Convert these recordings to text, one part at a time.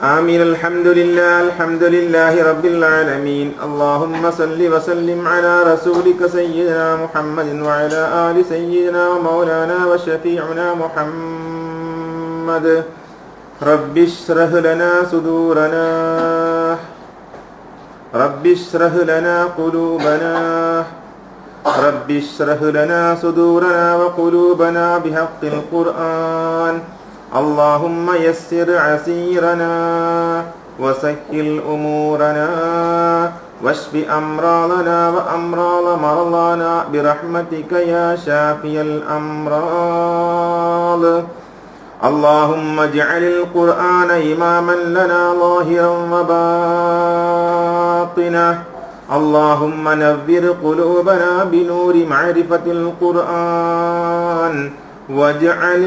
آمين. الحمد لله رب العالمين. اللهم صل وسلم على رسولك سيدنا محمد وعلى آل سيدنا ومولانا وشفيعنا محمد. رب اشرح لنا صدورنا، رب اشرح لنا قلوبنا، رب اشرح لنا صدورنا وقلوبنا بحق القرآن. اللهم يسر عسيرنا وسهل أمورنا واشف أمراضنا وأمراض مرضانا برحمتك يا شافي الأمراض. اللهم اجعل القرآن إماما لنا ظاهرا وباطنا. اللهم نذر قلوبنا بنور معرفة القرآن واجعل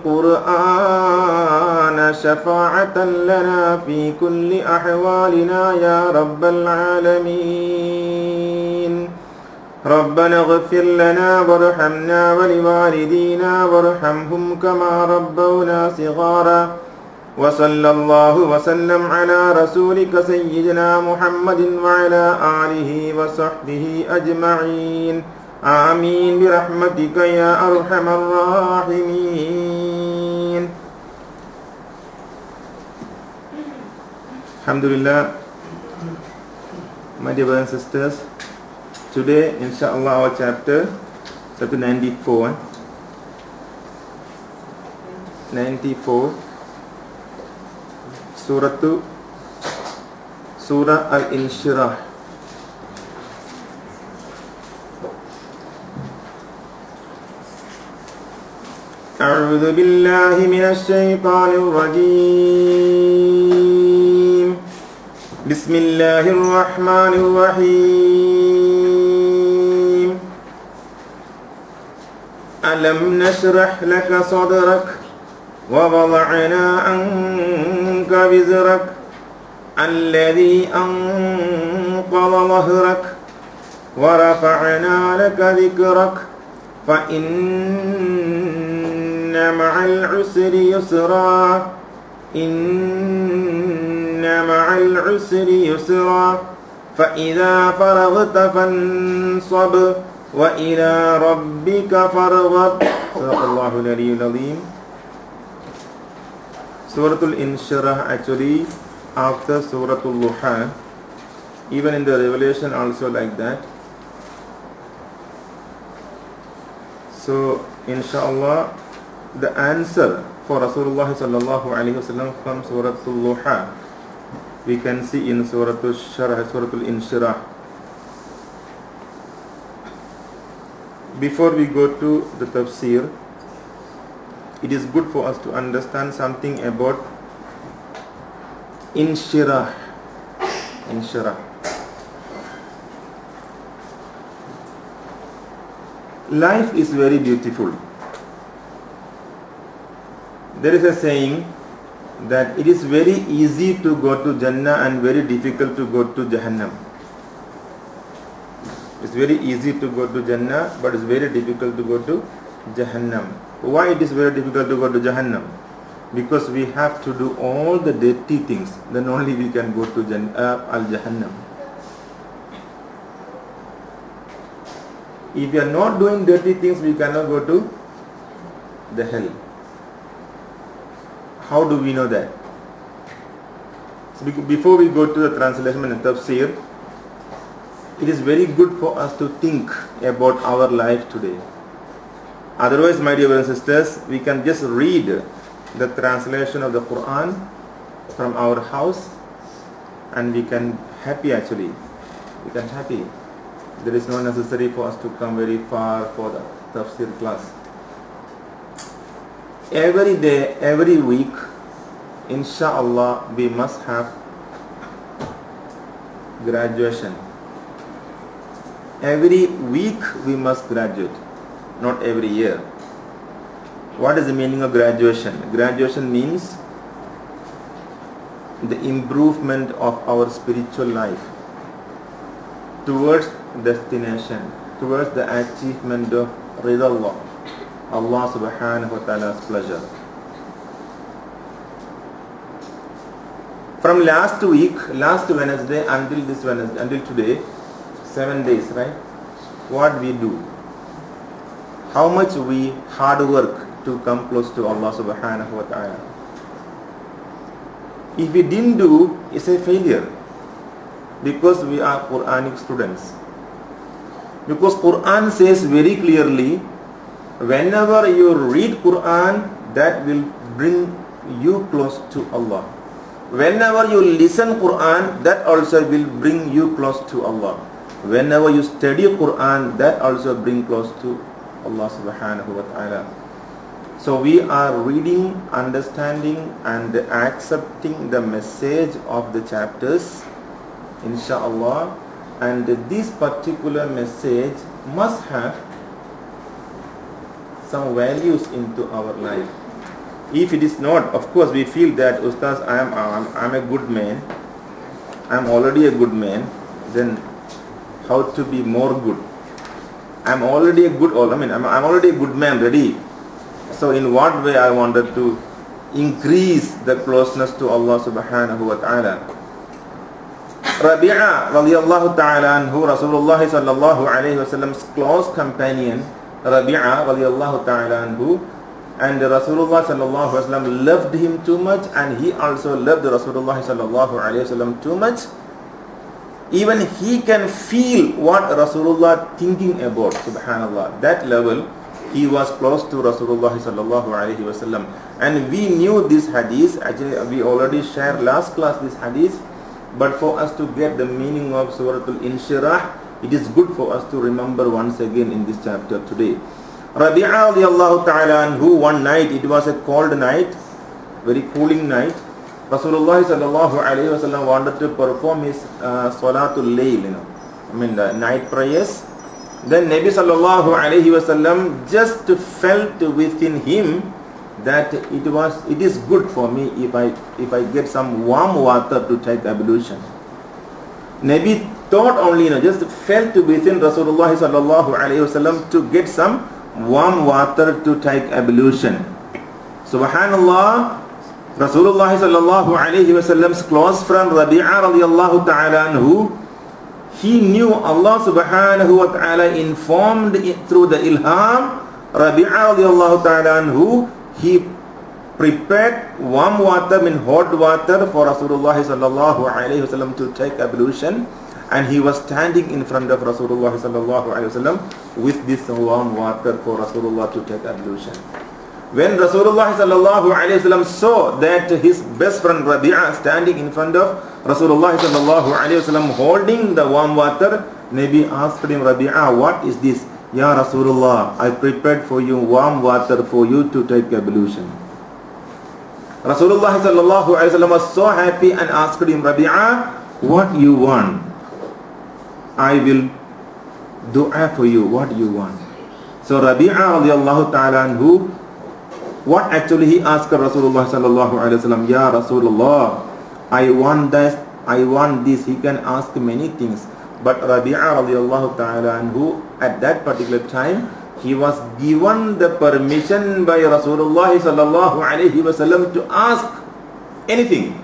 القرآن شفاعة لنا في كل أحوالنا يا رب العالمين. ربنا اغفر لنا وارحمنا ولوالدينا وارحمهم كما ربونا صغارا. وصلى الله وسلم على رسولك سيدنا محمد وعلى آله وصحبه أجمعين. آمين برحمتك يا أرحم الراحمين. Alhamdulillah, my dear brothers and sisters, today inshallah our chapter 94 Surah Al-Inshirah. أعوذ بالله من الشيطان الرجيم. بسم الله الرحمن الرحيم. ألم نشرح لك صدرك ووضعنا عنك وزرك الذي أنقض ظهرك ورفعنا لك ذكرك فإن مع العسر يسرا إن مع العسر يسرا فإذا فرغت فانصب وإلى ربك فارغب. صدق الله العلي العظيم. Surah Al-Inshirah actually after Surah Al-Luha, even in the Revelation also like that. So inshallah the answer for Rasulullah sallallahu alaihi wasallam from Surah Al-Luha we can see in Surah Al-Sharh, Surah Al-Inshirah. Before we go to the tafsir, it is good for us to understand something about Inshirah. Inshirah. Life is very beautiful. There is a saying that it is very easy to go to Jannah and very difficult to go to Jahannam. It's very easy to go to Jannah, but it's very difficult to go to Jahannam. Why it is very difficult to go to Jahannam? Because we have to do all the dirty things, then only we can go to Al-Jahannam. If we are not doing dirty things, we cannot go to the hell. How do we know that? So before we go to the translation and tafsir, it is very good for us to think about our life today. Otherwise, my dear brothers and sisters, we can just read the translation of the Quran from our house and we can happy actually. We can happy. There is no necessary for us to come very far for the tafsir class. Every day, every week, inshallah, we must have graduation. Every week we must graduate, not every year. What is the meaning of graduation? Graduation means the improvement of our spiritual life towards destination, towards the achievement of Ridha Allah, Allah subhanahu wa ta'ala's pleasure. From last week, last Wednesday until this Wednesday, until today, 7 days, right? What we do? How much we hard work to come close to Allah subhanahu wa ta'ala. If we didn't do, it's a failure. Because we are Quranic students. Because Quran says very clearly, whenever you read Quran, that will bring you close to Allah. Whenever you listen Quran, that also will bring you close to Allah. Whenever you study Quran, that also bring close to Allah subhanahu wa ta'ala. So we are reading, understanding and accepting the message of the chapters, inshallah. And this particular message must have some values into our life. If it is not, of course we feel that, Ustaz, I'm a good man, I'm already a good man, then how to be more good? I'm already a good, I'm already a good man, ready. So in what way I wanted to increase the closeness to Allah subhanahu wa ta'ala? Rabi'a radiyallahu ta'ala anhu, Rasulullah sallallahu alayhi wa sallam's close companion, Rabi'a radiyallahu ta'ala anhu, and Rasulullah sallallahu alayhi wa sallam loved him too much, and he also loved Rasulullah sallallahu alayhi wa sallam too much. Even he can feel what Rasulullah thinking about, subhanallah. That level, he was close to Rasulullah sallallahu alayhi wa sallam. And we knew this hadith, actually we already shared last class this hadith, but for us to get the meaning of Surah Al-Inshirah, it is good for us to remember once again in this chapter today. Rabi'a radiyallahu ta'ala anhu, one night, it was a cold night, very cooling night. Rasulullah sallallahu alayhi wa sallam wanted to perform his Salatul Layl, the night prayers. Then Nabi sallallahu alayhi wa sallam just felt within him that it is good for me if I get some warm water to take ablution. Nabi thought only, just felt within Rasulullah sallallahu alayhi wa sallam to get some warm water to take ablution. Subhanallah, Rasulullah sallallahu alayhi wa sallam's close friend Rabi'a radiyallahu ta'ala anhu, he knew Allah subhanahu wa ta'ala informed through the ilham. Rabi'a radiyallahu ta'ala anhu, he prepared warm water, hot water for Rasulullah sallallahu alayhi wa sallam to take ablution, and he was standing in front of Rasulullah sallallahu alayhi wa sallam with this warm water for Rasulullah to take ablution. When Rasulullah sallallahu alayhi wa sallam saw that his best friend Rabi'a standing in front of Rasulullah sallallahu alayhi wa sallam holding the warm water, Nabi asked him, Rabi'a, what is this? Ya Rasulullah, I prepared for you warm water for you to take ablution. Rasulullah sallallahu alayhi wa sallam was so happy and asked him, Rabi'a, what you want? I will dua for you, what you want. So Rabi'a radiyallahu ta'ala anhu, what actually he asked Rasulullah sallallahu alayhi wa sallam, Ya Rasulullah, I want this. He can ask many things. But Rabi'a radiyallahu ta'ala anhu, at that particular time, he was given the permission by Rasulullah sallallahu alayhi wa sallam to ask anything.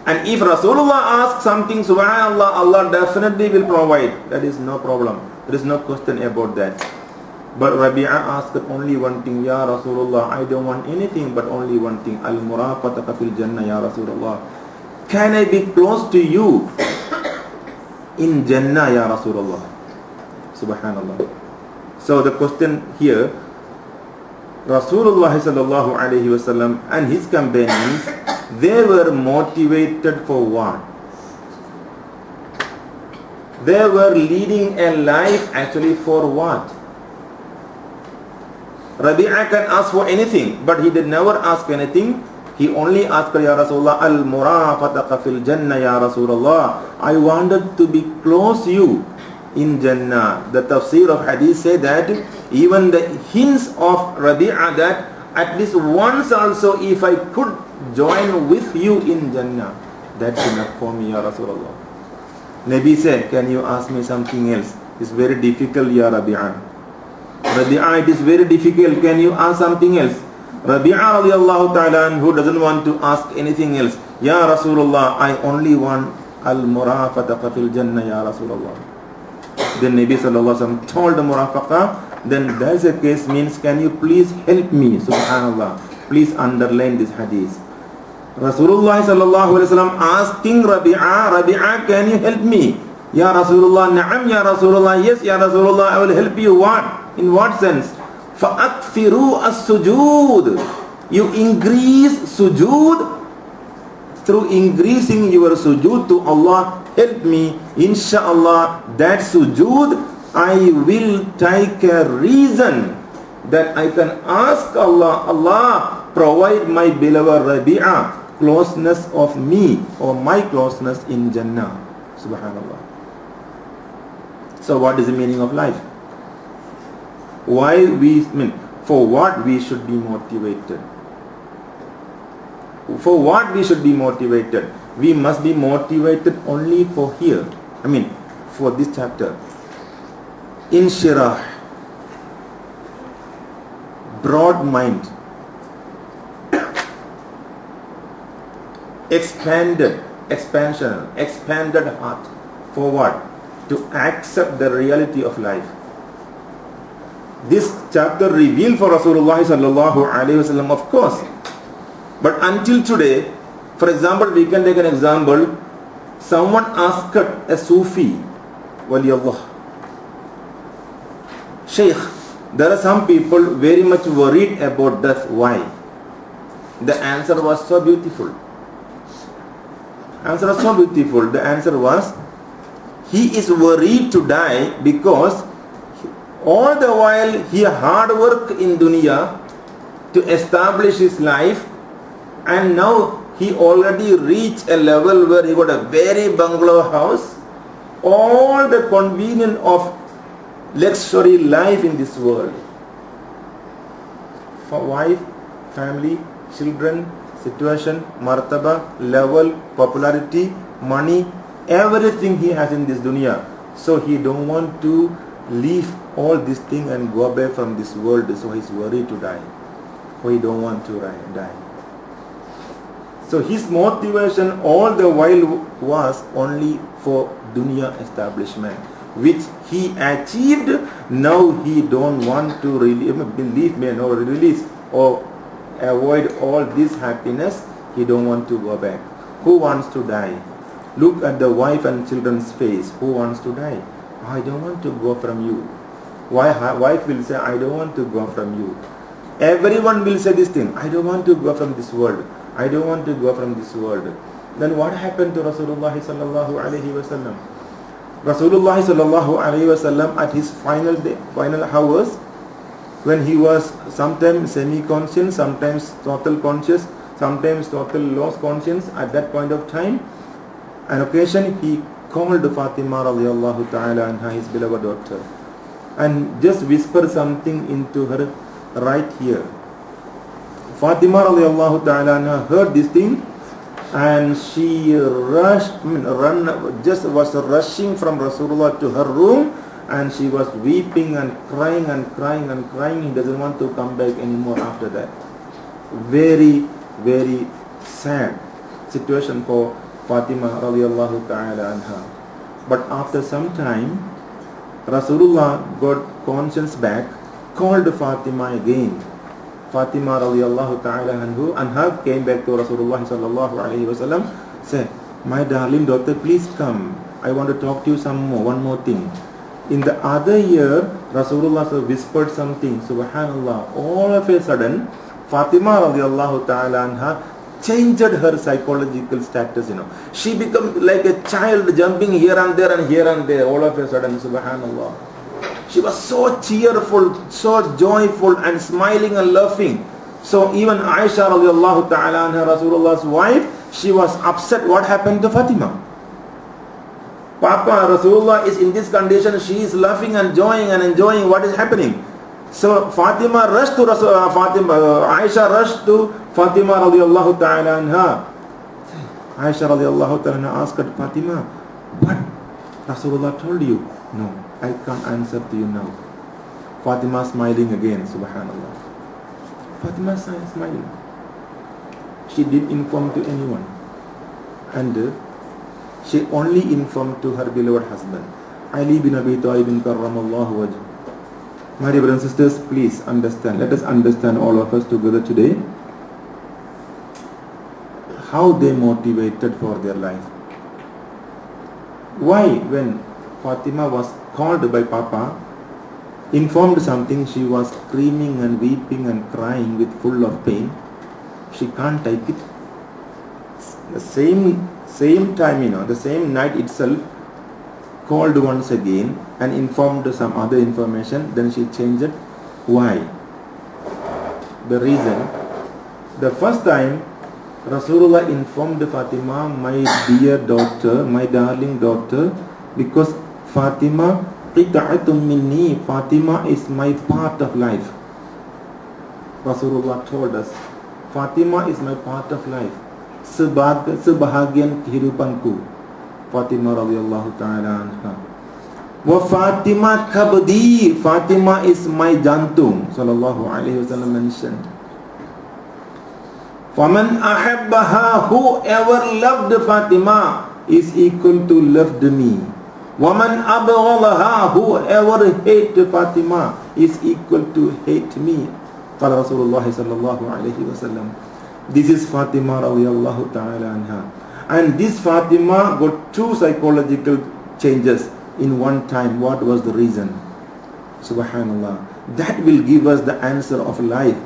And if Rasulullah asks something, subhanallah, Allah definitely will provide. That is no problem. There is no question about that. But Rabi'a asked only one thing, Ya Rasulullah, I don't want anything but only one thing. Al-murafaqata fil jannah, Ya Rasulullah. Can I be close to you in Jannah, Ya Rasulullah? Subhanallah. So the question here, Rasulullah sallallahu alayhi wa sallam and his companions, they were motivated for what? They were leading a life actually for what? Rabi'a can ask for anything, but he did never ask anything. He only asked, Ya Rasulullah, Al-murafataqa fil Jannah, Ya Rasulullah. I wanted to be close to you in Jannah. The tafsir of hadith say that even the hints of Rabi'a that at least once also if I could join with you in Jannah, that's enough for me, Ya Rasulullah. Nabi said, can you ask me something else? It's very difficult, Ya Rabi'a. Rabi'a, it is very difficult. Can you ask something else? Rabi'a radiallahu ta'ala who doesn't want to ask anything else. Ya Rasulullah, I only want al-murafataqa fil jannah, Ya Rasulullah. Then Nabi sallallahu alaihi wasallam told the murafaqa, then that's the case means, can you please help me? Subhanallah. Please underline this hadith. Rasulullah sallallahu alaihi wasallam asking Rabi'a, can you help me? Ya Rasulullah, na'am ya Rasulullah, yes ya Rasulullah, I will help you. What? In what sense? فَأَكْثِرُوا السُّجُودِ. You increase sujood. Through increasing your sujood to Allah, help me. Insha'Allah, that sujood, I will take a reason that I can ask Allah, Allah, provide my beloved Rabi'a closeness of me or my closeness in Jannah. Subhanallah. So what is the meaning of life? For what we should be motivated. For what we should be motivated? We must be motivated only for here. For this chapter. Inshirah. Broad mind. Expanded heart. For what? To accept the reality of life. This chapter revealed for Rasulullah sallallahu alaihi wasallam, of course. But until today, for example, we can take an example. Someone asked a Sufi, Waliyallah, Shaykh, there are some people very much worried about death. Why? The answer was so beautiful. The answer was, he is worried to die because all the while he hard work in dunya to establish his life, and now he already reached a level where he got a very bungalow house, all the convenience of luxury life in this world. For wife, family, children, situation, martaba, level, popularity, money, everything he has in this dunya. So he don't want to leave all these things and go away from this world. So he's worried to die. He don't want to die. So his motivation all the while was only for dunya establishment, which he achieved. Now he don't want to release or avoid all this happiness. He don't want to go back. Who wants to die? Look at the wife and children's face. Who wants to die? I don't want to go from you. Wife will say, I don't want to go from you. Everyone will say this thing, I don't want to go from this world. I don't want to go from this world. Then what happened to Rasulullah sallallahu alaihi wasallam? Rasulullah sallallahu alaihi wasallam at his final hours, when he was sometimes semi-conscious, sometimes total conscious, sometimes total lost conscience, at that point of time, an occasion he called Fatima radiallahu ta'ala anha, his beloved daughter, and just whispered something into her right here. Fatima radiallahu ta'ala anha heard this thing, and she was rushing from Rasulullah to her room, and she was weeping and crying and crying and crying. He doesn't want to come back anymore after that. Very, very sad situation for Fatima radiallahu ta'ala anha. But after some time, Rasulullah got conscience back, called Fatima again. Fatima radiallahu ta'ala anha came back to Rasulullah sallallahu alayhi wa sallam, said, my darling daughter, please come. I want to talk to you one more thing. In the other year, Rasulullah whispered something, subhanallah. All of a sudden, Fatima radiallahu ta'ala anha changed her psychological status, She became like a child jumping here and there, all of a sudden, subhanallah. She was so cheerful, so joyful and smiling and laughing. So even Aisha radiallahu ta'ala anha, Rasulullah's wife, she was upset. What happened to Fatima? Papa, Rasulullah is in this condition, she is laughing and enjoying what is happening. So Fatima rushed to Aisha rushed to Fatima radiallahu ta'ala anha. Aisha radiallahu ta'ala anha asked Fatima, what Rasulullah told you? No, I can't answer to you now. Fatima smiling again, subhanallah. Fatima smiled. She didn't inform to anyone. And she only informed to her beloved husband, Ali bin Abi Talib karramallahu wajh. My dear brothers and sisters, please understand. Let us understand, all of us together today, how they motivated for their life. Why, when Fatima was called by Papa, informed something, she was screaming and weeping and crying with full of pain. She can't take it. The same time, the same night itself, called once again and informed some other information. Then she changed it. Why? The reason, the first time Rasulullah informed Fatima, my dear daughter, my darling daughter, because Fatima qita'atun minni, Fatima is my part of life. Rasulullah told us, Fatima is my part of life. Sebahagian kehidupanku. Fatima radhiyallahu ta'ala anha. Wa Fatima kabdi, Fatima is my jantung. Sallallahu alayhi wa sallam mentioned. Faman ahabbaha, whoever loved Fatima is equal to loved me. Waman abghadaha, whoever hated Fatima is equal to hate me. Qala Rasulullah sallallahu alayhi wa sallam. This is Fatima radhiyallahu ta'ala anha. And this Fatima got two psychological changes in one time. What was the reason? Subhanallah. That will give us the answer of life.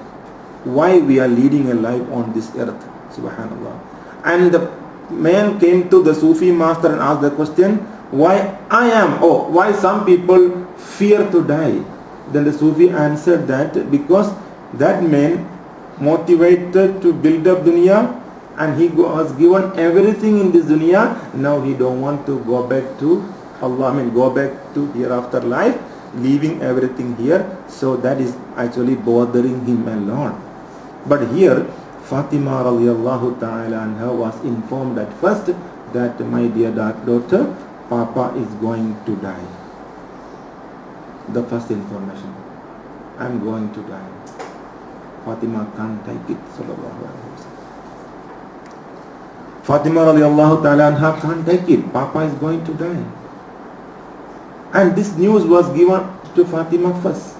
Why we are leading a life on this earth. Subhanallah. And the man came to the Sufi master and asked the question, why why some people fear to die? Then the Sufi answered that because that man motivated to build up dunya, and he was given everything in this dunya. Now he don't want to go back to Allah, go back to hereafter life, leaving everything here. So that is actually bothering him a lot. But here Fatima radhiyallahu ta'ala anha was informed at first that, my dear daughter, Papa is going to die. The first information, I'm going to die. Fatima can't take it. Sallallahu alaihi wasallam. Fatima radhiyallahu ta'ala anha can't take it. Papa is going to die. And this news was given to Fatima first.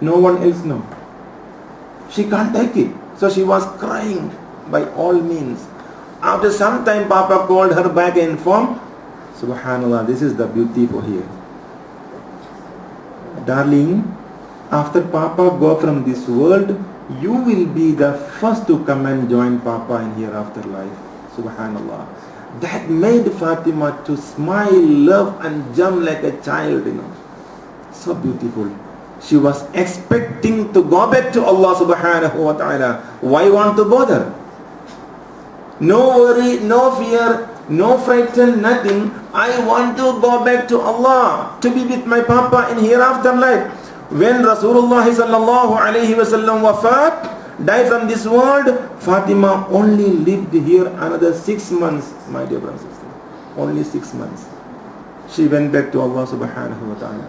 No one else knows. She can't take it. So she was crying by all means. After some time, Papa called her back and informed. Subhanallah, this is the beauty for here. Darling, after Papa go from this world, you will be the first to come and join Papa in hereafter life. Subhanallah. That made Fatima to smile, love and jump like a child, So beautiful. She was expecting to go back to Allah subhanahu wa ta'ala. Why want to bother? No worry, no fear, no frighten, nothing. I want to go back to Allah, to be with my Papa in hereafter life. When Rasulullah sallallahu alayhi wa sallam wafat, died from this world, Fatima only lived here another 6 months, my dear brothers and sisters. Only 6 months. She went back to Allah subhanahu wa ta'ala.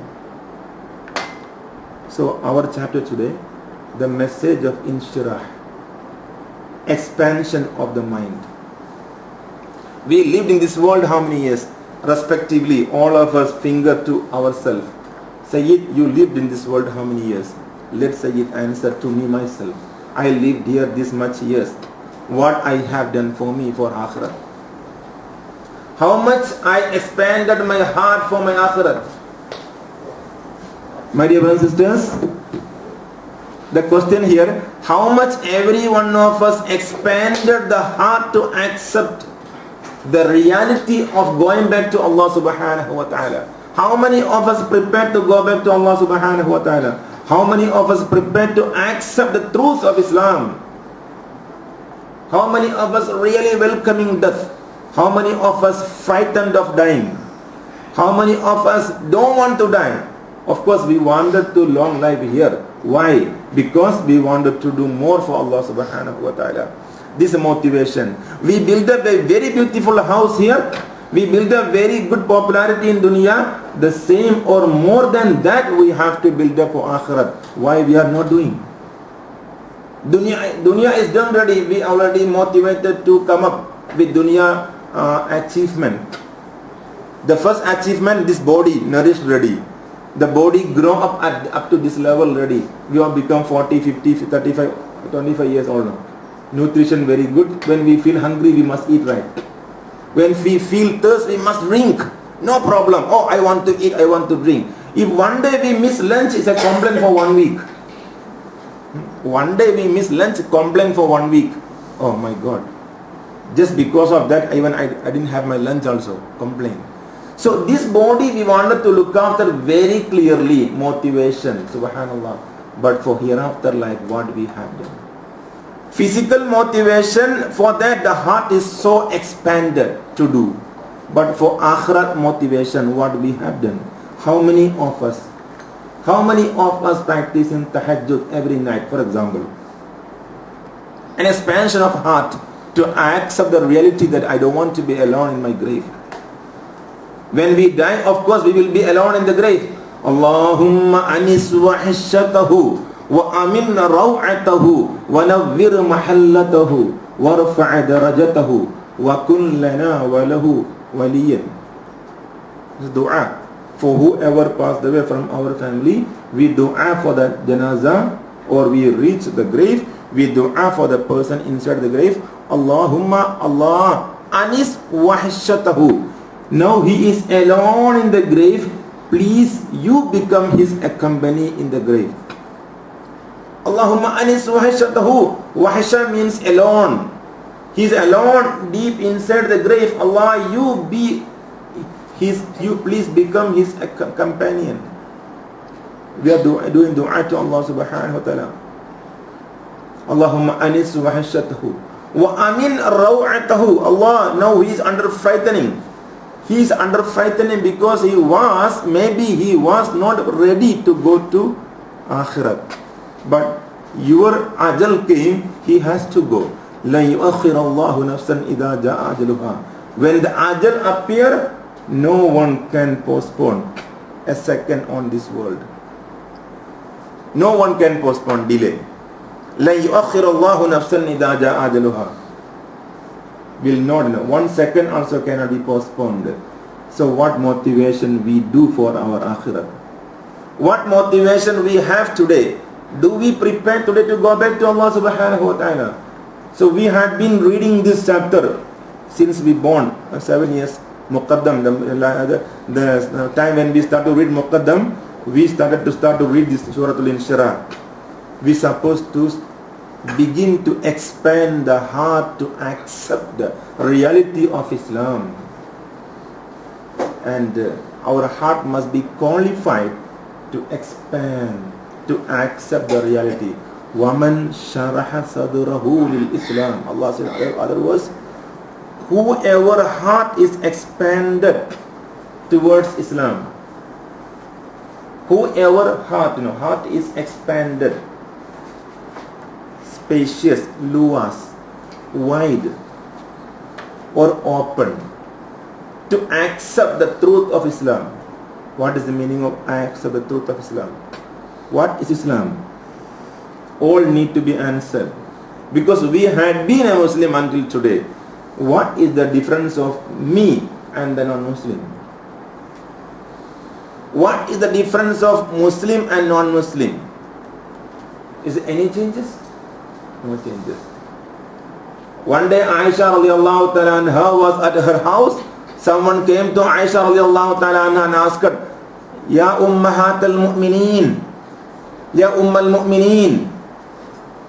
So our chapter today, the message of inshirah, expansion of the mind. We lived in this world how many years? Respectively, all of us finger to ourselves. Sayyid, you lived in this world how many years? Let Sayyid answer to me myself. I lived here this much years. What I have done for me for akhirat. How much I expanded my heart for my akhirat. My dear brothers and sisters, the question here, how much every one of us expanded the heart to accept the reality of going back to Allah subhanahu wa ta'ala. How many of us prepared to go back to Allah subhanahu wa ta'ala? How many of us prepared to accept the truth of Islam? How many of us really welcoming death? How many of us frightened of dying? How many of us don't want to die? Of course, we wanted to long life here. Why? Because we wanted to do more for Allah subhanahu wa ta'ala. This motivation. We built up a very beautiful house here. We build a very good popularity in dunya. The same or more than that we have to build up for akhirat. Why we are not doing? Dunya is done ready. We already motivated to come up with dunya achievement. The first achievement, this body nourished ready. The body grow up to this level ready. We have become 40, 50, 35, 25 years old now. Nutrition very good. When we feel hungry, we must eat right. When we feel thirst, we must drink. No problem. Oh, I want to eat, I want to drink. If one day we miss lunch, it's a complaint for 1 week. One day we miss lunch, complaint for 1 week. Oh my God. Just because of that, even I didn't have my lunch also. Complain. So this body we wanted to look after very clearly. Motivation. Subhanallah. But for hereafter life, what we have done? Physical motivation, for that the heart is so expanded to do. But for akhirat motivation, what we have done? How many of us practice in tahajjud every night, for example? An expansion of heart to accept the reality that I don't want to be alone in my grave. When we die, of course, we will be alone in the grave. Allahumma anis wa hishatahu wa amin raw'atahu wa nawwir mahallatahu wa rafa'a darajatahu wa kun lana wa lahu waliyan. This dua. For whoever passed away from our family, we dua for the janazah, or we reach the grave, we dua for the person inside the grave. Allahumma Allah anis wa hishatahu. Now he is alone in the grave. Please, you become his accompany in the grave. Allahumma anis wahishatahu. Wahisha means alone. He is alone deep inside the grave. Allah, you please become his companion. We are doing dua to Allah subhanahu wa ta'ala. Allahumma anis wahishatahu. Wa amin raw'atahu. Allah, now he is under frightening. He is under frightening because maybe he was not ready to go to akhirat. But your ajal came, he has to go. La yuakhir Allahu nafsan idha ja'a ajaluha. When the ajal appear, no one can postpone a second on this world. No one can postpone, delay. La yuakhir Allahu nafsan idha ja'a ajaluha. Will not know. 1 second also cannot be postponed. So what motivation we do for our akhirat? What motivation we have today? Do we prepare today to go back to Allah subhanahu wa ta'ala? So we had been reading this chapter since we born, 7 years. Muqaddam, the time when we start to read Muqaddam, we started to read this Surah Al-Inshirah. We supposed to begin to expand the heart to accept the reality of Islam, and our heart must be qualified to expand, to accept the reality. وَمَنْ شَرَحَ صَدْرَهُ لِلْإِسْلَامِ. Allah said in other words, whoever heart is expanded towards Islam, whoever heart is expanded, spacious, luas, wide, or open, to accept the truth of Islam. What is the meaning of accept the truth of Islam? What is Islam? All need to be answered. Because we had been a Muslim until today. What is the difference of me and the non-Muslim? What is the difference of Muslim and non-Muslim? Is there any changes? No changes. One day Aisha radiallahu ta'ala anha was at her house. Someone came to Aisha radiallahu ta'ala anha and asked her, Ya ummahat al-mu'mineen, Ya umm al-mu'mineen,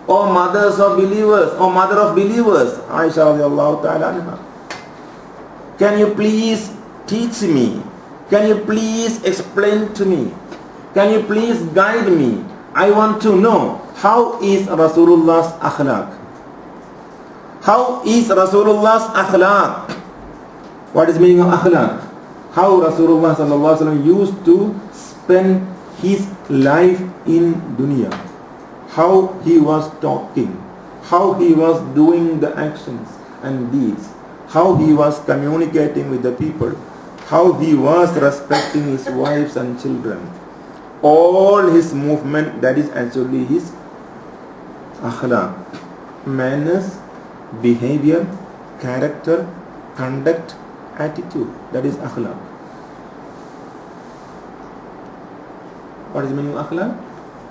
O mothers of believers, O mother of believers, Aisha radiallahu ta'ala anha, can you please teach me? Can you please explain to me? Can you please guide me? I want to know, how is Rasulullah's akhlaq? How is Rasulullah's akhlaq? What is the meaning of akhlaq? How Rasulullah sallallahu alaihi wasallam used to spend his life in dunya. How he was talking. How he was doing the actions and deeds. How he was communicating with the people. How he was respecting his wives and children. All his movement, that is actually his Akhlaq. Manners, behavior, character, conduct, attitude. That is akhlaq. What is the meaning of akhlaq?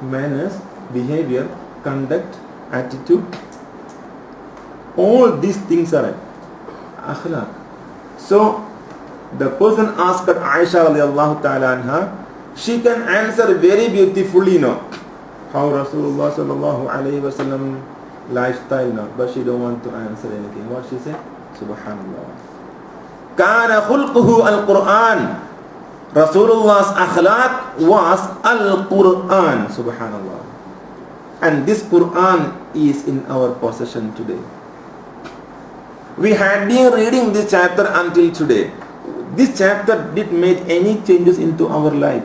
Manners, behavior, conduct, attitude. All these things are akhlaq. So the person asked Aisha radiallahu ta'ala anha, she can answer very beautifully now how Rasulullah sallallahu alayhi wa sallam lifestyle now, but she don't want to answer anything. What she said? Subhanallah. Kana khulquhu al-Quran. Rasulullah's akhlaq was al-Quran. Subhanallah. And this Quran is in our possession today. We had been reading this chapter until today. This chapter did make any changes into our life?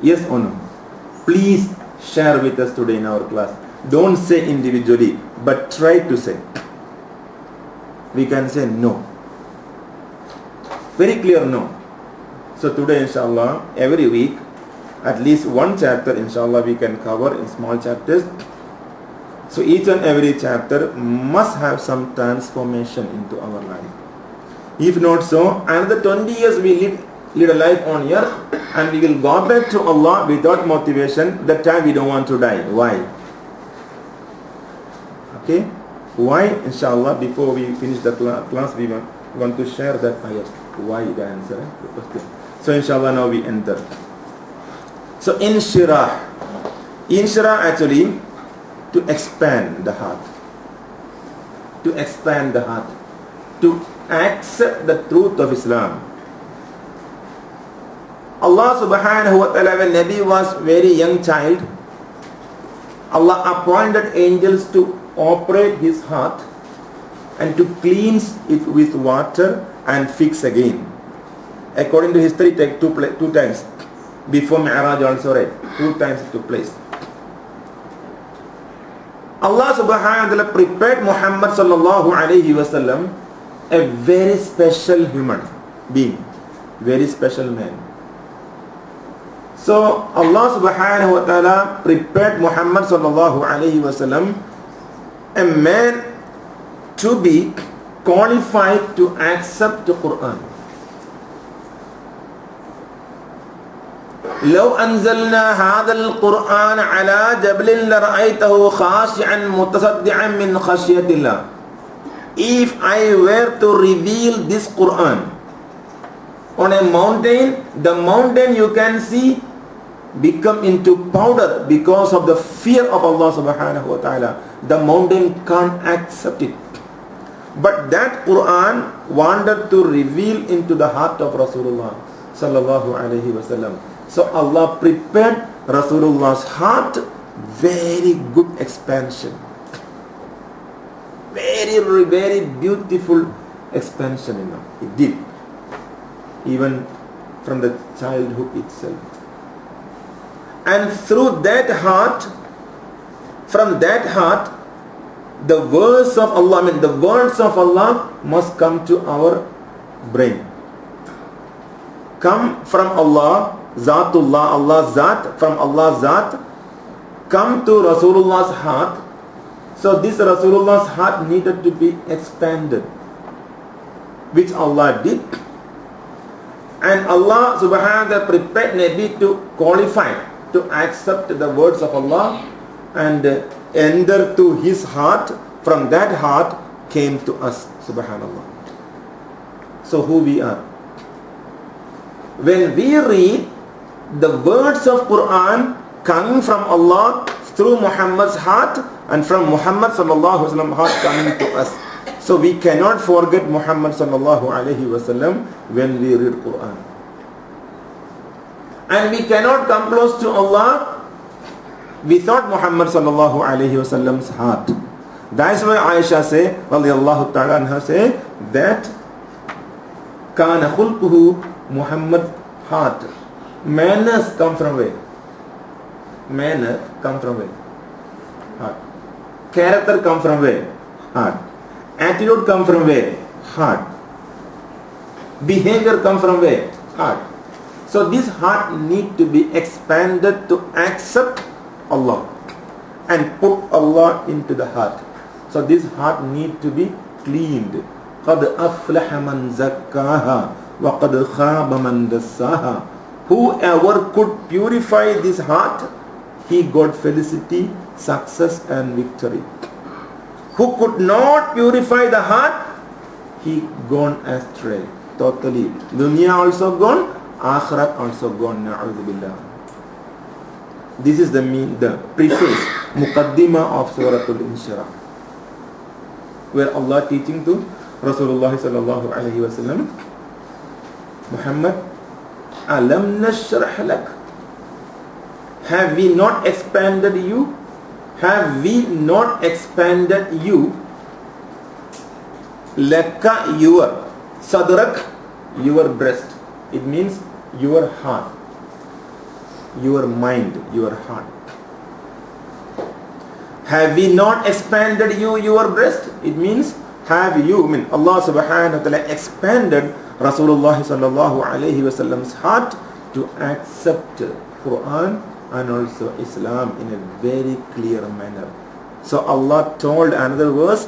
Yes or no? Please share with us today in our class. Don't say individually, but try to say. We can say no. Very clear no. So today inshallah, every week, at least one chapter inshallah we can cover in small chapters. So each and every chapter must have some transformation into our life. If not so, another 20 years we lead a life on earth and we will go back to Allah without motivation. That time we don't want to die. Why? Okay? Why? Inshallah, before we finish the class, we want to share that ayah. Why? The answer. The question. So inshallah now we enter. So inshirah. Inshirah actually to expand the heart. To expand the heart. To accept the truth of Islam. Allah subhanahu wa ta'ala, when Nabi was very young child, Allah appointed angels to operate his heart and to cleanse it with water and fix again. According to history, take two times. Before Mi'raj also read, 2 times it took place. Allah subhanahu wa ta'ala prepared Muhammad sallallahu alayhi wa sallam, a very special human being, very special man. So Allah subhanahu wa ta'ala prepared Muhammad sallallahu alayhi wa sallam, a man to be qualified to accept the Quran. لو أنزلنا هذا القرآن على جبل لرأيته خاشعا متصدعا من خشية الله. If I were to reveal this Quran on a mountain, the mountain you can see become into powder because of the fear of Allah subhanahu wa ta'ala. The mountain can't accept it. But that Quran wanted to reveal into the heart of Rasulullah sallallahu alayhi wa sallam. So Allah prepared Rasulullah's heart, very good expansion. Very, very beautiful expansion, you know. It did. Even from the childhood itself. And through that heart, from that heart, the words of Allah, the words of Allah must come to our brain. Come from Allah, Zatullah, Allah's Zat, from Allah's Zat, come to Rasulullah's heart. So this Rasulullah's heart needed to be expanded, which Allah did. And Allah subhanahu wa ta'ala prepared Nabi to qualify, to accept the words of Allah and enter to his heart. From that heart came to us, subhanallah. So who we are? When we read the words of Quran coming from Allah through Muhammad's heart and from Muhammad sallallahu alaihi wasallam heart coming to us. So we cannot forget Muhammad sallallahu alaihi wasallam when we read Quran. And we cannot come close to Allah without Muhammad sallallahu alaihi wasallam's heart. That's why Aisha say, radiyallahu ta'ala anha say, that kana khulquhu Muhammad heart. Manners come from where? Manner come from where? Heart. Character come from where? Heart. Attitude come from where? Heart. Behavior come from where? Heart. So this heart need to be expanded to accept Allah. and put Allah into the heart. So this heart need to be cleaned. قَدْ أَفْلَحَ مَنْ زَكَّاهَا وَقَدْ خَابَ مَنْ دَسَّاهَا. Whoever could purify this heart, he got felicity, success and victory. Who could not purify the heart, he gone astray totally. Dunya also gone, Akhirat also gone. Na'udhu billah. This is the preface, Muqaddimah of Surah Al-Inshirah, where Allah teaching to Rasulullah sallallahu alaihi wasallam, Muhammad, Alam nashrah lak. Have we not expanded you? Have we not expanded you? Laka, your sadrak, your breast. It means your heart, your mind, your heart. Have we not expanded you, your breast? It means have you, Allah subhanahu wa ta'ala expanded Rasulullah sallallahu alayhi wa sallam's heart to accept Quran and also Islam in a very clear manner. So Allah told another verse,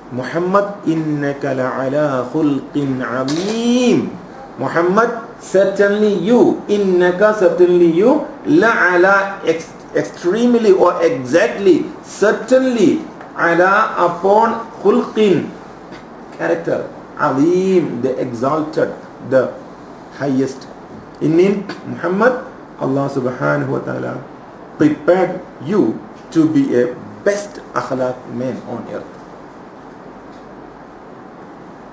Muhammad, innaka la'ala khulqin azim. Muhammad, certainly you, innaka, certainly you, la'ala, extremely or exactly, certainly, ala, upon khulqin, character, azim, the exalted, the highest. It means, Muhammad, Allah subhanahu wa ta'ala prepared you to be a best akhlaq man on earth.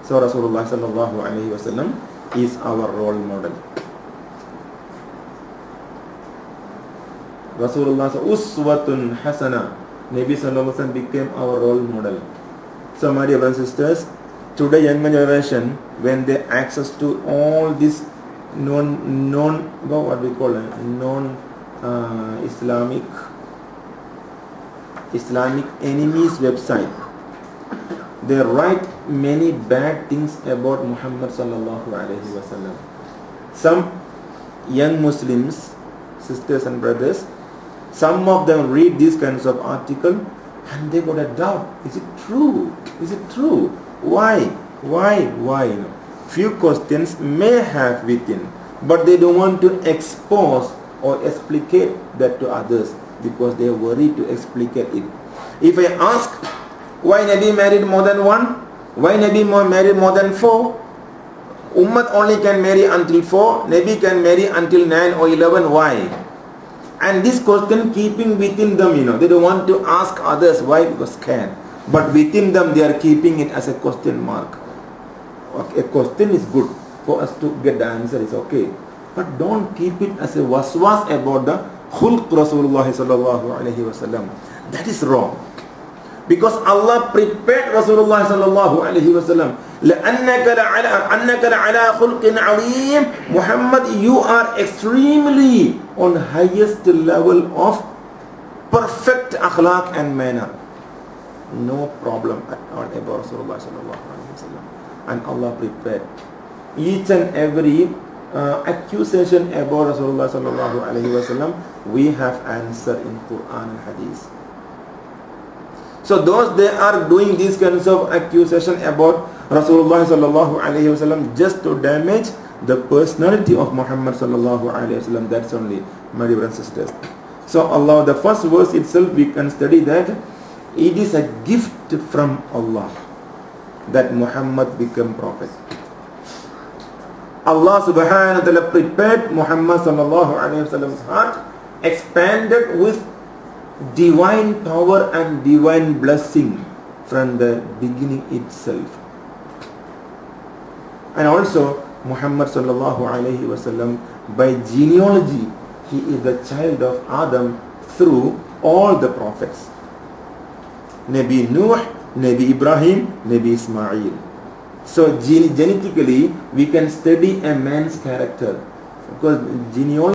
So Rasulullah sallallahu alayhi wa sallam is our role model. Rasulullah uswatun hasana. Nabi sallallahu alayhi wa sallam became our role model. So my dear brothers and sisters, today younger generation, when they access to all this Islamic enemies website, they write many bad things about Muhammad sallallahu alaihi wasallam. Some young Muslims, sisters and brothers, some of them read these kinds of article and they got a doubt. Is it true? Is it true? Why? You know, few questions may have within, but they don't want to expose or explicate that to others because they are worried to explicate it. If I ask, why Nabi married more than one? Why Nabi married more than four? Ummah only can marry until 4. Nabi can marry until 9 or 11. Why? And this question keeping within them, you know, they don't want to ask others. Why? Because scared. But within them, they are keeping it as a question mark. A question is good for us to get the answer. It's okay. But don't keep it as a waswas about the khulq Rasulullah sallallahu alaihi wasallam. That is wrong. Because Allah prepared Rasulullah sallallahu alaihi wasallam. لَأَنَّكَ لَعَلَى خُلْقٍ عَظِيمٍ. Muhammad, you are extremely on highest level of perfect akhlaq and manner. No problem at all about Rasulullah sallallahu alaihi wasallam. And Allah prepared each and every accusation about Rasulullah sallallahu alaihi wasallam. We have answer in Quran and Hadith. So those they are doing these kinds of accusation about Rasulullah sallallahu alaihi wasallam just to damage the personality of Muhammad sallallahu alaihi wasallam. That's only, my dear brothers and sisters. So Allah, the first verse itself, we can study that it is a gift from Allah that Muhammad became prophet. Allah subhanahu wa ta'ala prepared Muhammad sallallahu alaihi wasallam's heart, expanded with divine power and divine blessing from the beginning itself. And also Muhammad sallallahu alaihi wasallam, by genealogy, he is the child of Adam through all the prophets. Nabi Nuh, Nabi Ibrahim, Nabi Ismail. So genetically we can study a man's character because genealogy